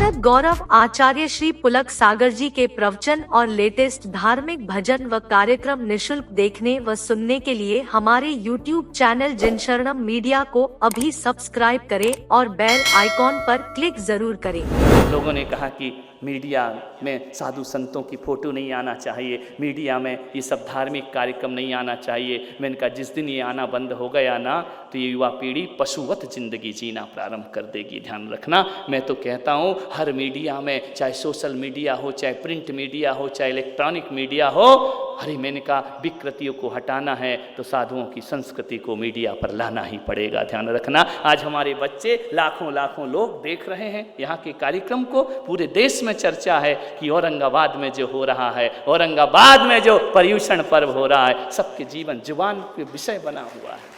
साधक गौरव आचार्य श्री पुलक सागर जी के प्रवचन और लेटेस्ट धार्मिक भजन व कार्यक्रम निशुल्क देखने व सुनने के लिए हमारे YouTube चैनल जिनशरणम मीडिया को अभी सब्सक्राइब करें और बेल आइकॉन पर क्लिक जरूर करें। लोगों ने कहा कि मीडिया में साधु संतों की फोटो नहीं आना चाहिए, मीडिया में ये सब धार्मिक कार्यक्रम नहीं आना चाहिए। मैंने कहा जिस दिन ये आना बंद हो गया ना तो ये युवा पीढ़ी पशुवत जिंदगी जीना प्रारंभ कर देगी। ध्यान रखना, मैं तो कहता हूँ हर मीडिया में, चाहे सोशल मीडिया हो, चाहे प्रिंट मीडिया हो, चाहे इलेक्ट्रॉनिक मीडिया हो, अरे मैंने कहा विकृतियों को हटाना है तो साधुओं की संस्कृति को मीडिया पर लाना ही पड़ेगा। ध्यान रखना, आज हमारे बच्चे लाखों लाखों लोग देख रहे हैं यहाँ के कार्यक्रम को। पूरे देश में चर्चा है कि औरंगाबाद में जो हो रहा है, औरंगाबाद में जो पर्यूषण पर्व हो रहा है, सबके जीवन जुबान के विषय बना हुआ है।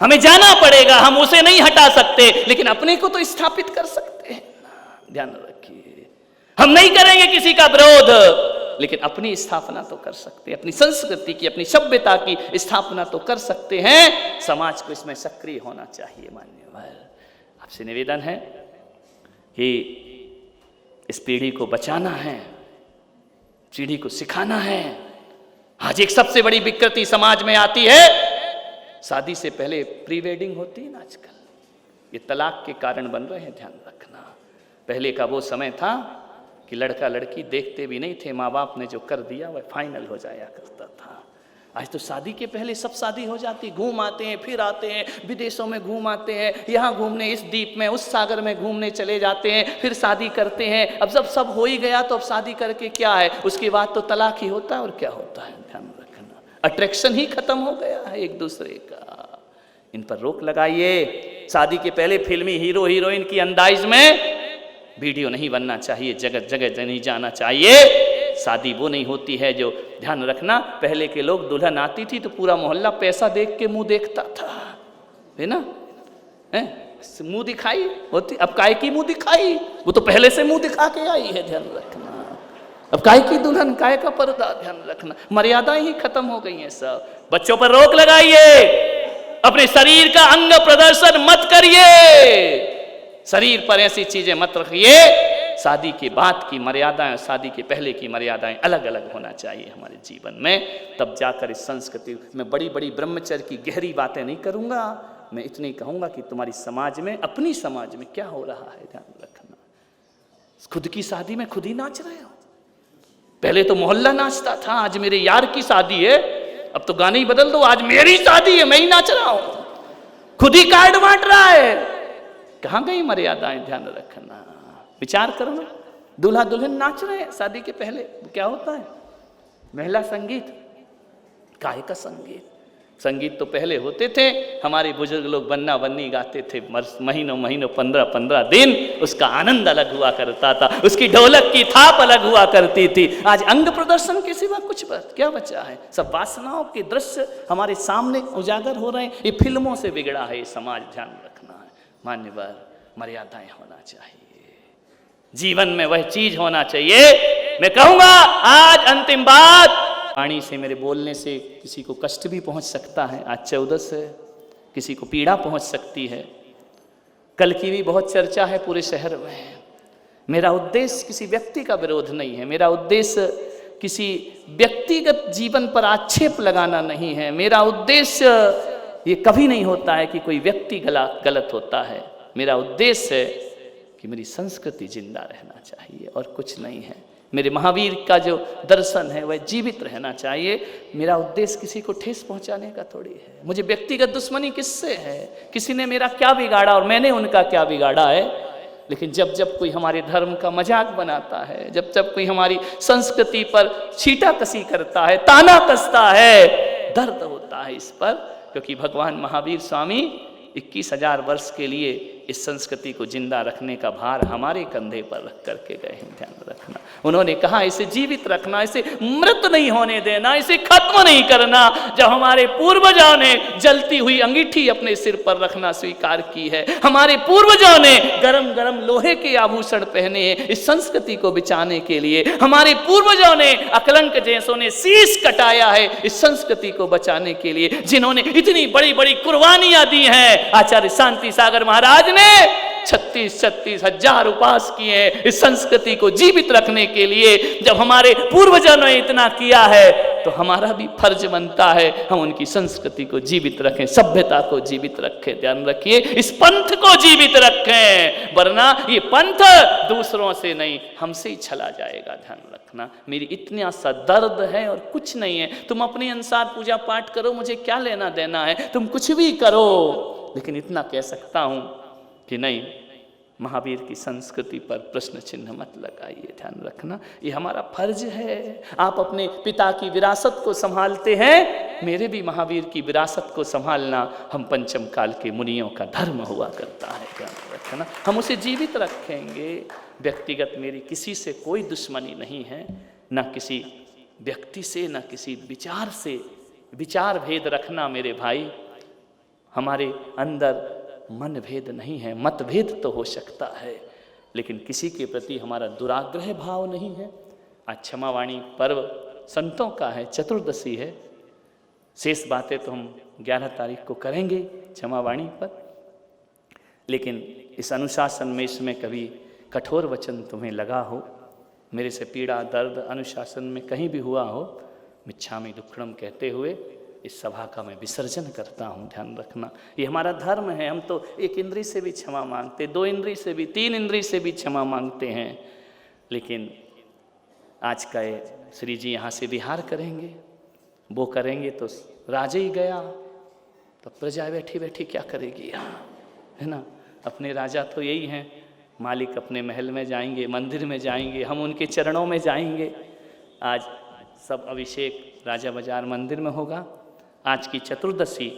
हमें जाना पड़ेगा, हम उसे नहीं हटा सकते लेकिन अपने को तो स्थापित कर सकते हैं। ध्यान रखिए, हम नहीं करेंगे किसी का विरोध लेकिन अपनी स्थापना तो कर सकते हैं, अपनी संस्कृति की, अपनी सभ्यता की स्थापना तो कर सकते हैं। समाज को इसमें सक्रिय होना चाहिए। मान्यवर, आपसे निवेदन है कि इस पीढ़ी को बचाना है, पीढ़ी को सिखाना है। आज एक सबसे बड़ी विकृति समाज में आती है, शादी से पहले प्री वेडिंग होती है ना आजकल, ये तलाक के कारण बन रहे हैं। ध्यान रखना, पहले का वो समय था कि लड़का लड़की देखते भी नहीं थे, माँ बाप ने जो कर दिया वह फाइनल हो जाया करता था। आज तो शादी के पहले सब शादी हो जाती, घूम आते हैं, फिर आते हैं, विदेशों में घूम आते हैं, यहाँ घूमने, इस द्वीप में, उस सागर में घूमने चले जाते हैं, फिर शादी करते हैं। अब जब सब हो ही गया तो अब शादी करके क्या है, उसके बाद तो तलाक ही होता है और क्या होता है। ध्यान रखना, अट्रैक्शन ही खत्म हो गया है एक दूसरे का। इन पर रोक लगाइए। शादी के पहले फिल्मी हीरो हीरोइन की अंदाज में वीडियो नहीं बनना चाहिए, जगह जगह नहीं जाना चाहिए। शादी वो नहीं होती है जो, ध्यान रखना, पहले के लोग दुल्हन आती थी तो पूरा मोहल्ला पैसा देख के मुंह देखता था, है ना, मुंह दिखाई होती। अब काय की मुंह दिखाई, वो तो पहले से मुंह दिखा के आई है। ध्यान रखना, अब काय की दुल्हन, काय का पर्दा। ध्यान रखना, मर्यादाएं ही खत्म हो गई हैं सब। बच्चों पर रोक लगाइए, अपने शरीर का अंग प्रदर्शन मत करिए, शरीर पर ऐसी चीजें मत रखिए। शादी के बाद की मर्यादाएं, शादी के पहले की मर्यादाएं अलग अलग होना चाहिए हमारे जीवन में, तब जाकर इस संस्कृति में। बड़ी बड़ी ब्रह्मचर्य की गहरी बातें नहीं करूंगा, मैं इतनी कहूंगा कि तुम्हारी समाज में, अपनी समाज में क्या हो रहा है ध्यान रखना। खुद की शादी में खुद ही नाच रहे हो, पहले तो मोहल्ला नाचता था, आज मेरे यार की शादी है, अब तो गाने ही बदल दो, आज मेरी शादी है, मैं ही नाच रहा हूं, खुद ही कार्ड बांट रहा है। कहां गई मर्यादाएं? ध्यान रखना, विचार करना। दूल्हा दुल्हन नाच रहे हैं शादी के पहले, क्या होता है? महिला संगीत, काहे का संगीत? संगीत तो पहले होते थे, हमारे बुजुर्ग लोग बन्ना बन्नी गाते थे, महीनों महीनों 15-15 दिन, उसका आनंद अलग हुआ करता था, उसकी ढोलक की थाप अलग हुआ करती थी। आज अंग प्रदर्शन के सिवा कुछ क्या बचा है? सब वासनाओं के दृश्य हमारे सामने उजागर हो रहे हैं। ये फिल्मों से बिगड़ा है ये समाज, ध्यान रखना है। मान्यवर, मर्यादाएं होना चाहिए, जीवन में वह चीज होना चाहिए। मैं कहूंगा आज अंतिम बात, वाणी से, मेरे बोलने से किसी को कष्ट भी पहुंच सकता है। आज 14 से किसी को पीड़ा पहुंच सकती है। कल की भी बहुत चर्चा है पूरे शहर में। मेरा उद्देश्य किसी व्यक्ति का विरोध नहीं है, मेरा उद्देश्य किसी व्यक्तिगत जीवन पर आक्षेप लगाना नहीं है। मेरा उद्देश्य ये कभी नहीं होता है कि कोई व्यक्ति गलत होता है। मेरा उद्देश्य है कि मेरी संस्कृति जिंदा रहना चाहिए और कुछ नहीं है। मेरे महावीर का जो दर्शन है वह जीवित रहना चाहिए। मेरा उद्देश्य किसी को ठेस पहुंचाने का थोड़ी है। मुझे व्यक्तिगत दुश्मनी किससे है? किसी ने मेरा क्या बिगाड़ा और मैंने उनका क्या बिगाड़ा है? लेकिन जब जब कोई हमारे धर्म का मजाक बनाता है, जब जब कोई हमारी संस्कृति पर छींटाकशी करता है, ताना कसता है, दर्द होता है इस पर, क्योंकि भगवान महावीर स्वामी 21,000 वर्ष के लिए इस संस्कृति को जिंदा रखने का भार हमारे कंधे पर रख करके गए हैं। ध्यान रखना, उन्होंने कहा इसे जीवित रखना, इसे मृत नहीं होने देना, इसे खत्म नहीं करना। जब हमारे पूर्वजों ने जलती हुई अंगीठी अपने सिर पर रखना स्वीकार की है, हमारे पूर्वजों ने गरम गरम लोहे के आभूषण पहने हैं इस संस्कृति को बचाने के लिए, हमारे पूर्वजों ने अकलंक जैसों ने शीश कटाया है इस संस्कृति को बचाने के लिए, जिन्होंने इतनी बड़ी बड़ी कुर्बानियां दी हैं। आचार्य शांति सागर महाराज ने 36 हजार उपास किए हैं इस संस्कृति को जीवित रखने के लिए। जब हमारे पूर्वजों ने इतना किया है तो हमारा भी फर्ज बनता है हम उनकी संस्कृति को जीवित रखें, सभ्यता को जीवित रखें। ध्यान रखिए, इस पंथ को जीवित रखें, वरना ये पंथ दूसरों से नहीं हमसे ही चला जाएगा। ध्यान रखना, मेरी इतना सा दर्द है और कुछ नहीं है। तुम अपने अनुसार पूजा पाठ करो, मुझे क्या लेना देना है, तुम कुछ भी करो, लेकिन इतना कह सकता हूं कि नहीं, महावीर की संस्कृति पर प्रश्न चिन्ह मत लगाइए। ध्यान रखना, ये हमारा फर्ज है। आप अपने पिता की विरासत को संभालते हैं, मेरे भी महावीर की विरासत को संभालना हम पंचम काल के मुनियों का धर्म हुआ करता है। ध्यान रखना, हम उसे जीवित रखेंगे। व्यक्तिगत मेरी किसी से कोई दुश्मनी नहीं है, ना किसी व्यक्ति से, ना किसी विचार से। विचार भेद रखना मेरे भाई, हमारे अंदर मन भेद नहीं है, मतभेद तो हो सकता है, लेकिन किसी के प्रति हमारा दुराग्रह भाव नहीं है। आज क्षमावाणी पर्व संतों का है, चतुर्दशी है, शेष बातें तो हम 11 तारीख को करेंगे क्षमावाणी पर। लेकिन इस अनुशासन में, इसमें कभी कठोर वचन तुम्हें लगा हो, मेरे से पीड़ा दर्द अनुशासन में कहीं भी हुआ हो, मिच्छामि दुक्कडम कहते हुए इस सभा का मैं विसर्जन करता हूँ। ध्यान रखना, ये हमारा धर्म है। हम तो एक इंद्री से भी क्षमा मांगते, 2 इंद्री से भी, 3 इंद्री से भी क्षमा मांगते हैं, लेकिन आज का ये श्री जी यहाँ से विहार करेंगे, वो करेंगे तो राजा ही गया, तो प्रजा बैठी बैठी क्या करेगी यहाँ, है ना। अपने राजा तो यही हैं, मालिक अपने महल में जाएंगे, मंदिर में जाएंगे, हम उनके चरणों में जाएंगे। आज सब अभिषेक राजा बाजार मंदिर में होगा। आज की चतुर्दशी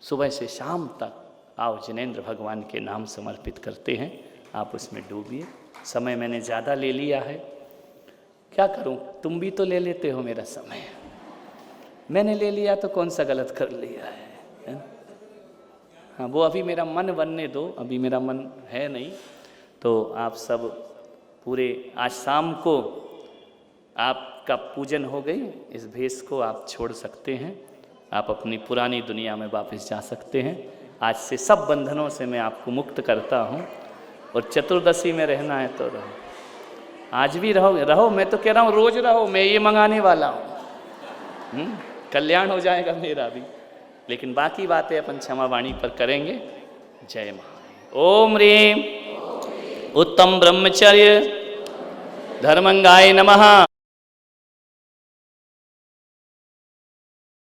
सुबह से शाम तक आओ जिनेंद्र भगवान के नाम समर्पित करते हैं, आप उसमें डूबिए। समय मैंने ज़्यादा ले लिया है, क्या करूं, तुम भी तो ले लेते हो मेरा समय, मैंने ले लिया तो कौन सा गलत कर लिया है? हाँ, वो अभी मेरा मन बनने दो, अभी मेरा मन है नहीं। तो आप सब पूरे आज शाम को आपका पूजन हो गई, इस भेष को आप छोड़ सकते हैं, आप अपनी पुरानी दुनिया में वापस जा सकते हैं। आज से सब बंधनों से मैं आपको मुक्त करता हूँ, और चतुर्दशी में रहना है तो रहो, आज भी रहो, मैं तो कह रहा हूँ रोज रहो, मैं ये मंगाने वाला हूँ, कल्याण हो जाएगा मेरा भी। लेकिन बाकी बातें अपन क्षमावाणी पर करेंगे। जय महादेव। ओम ह्रीं उत्तम ब्रह्मचर्य धर्मंगाय नमः।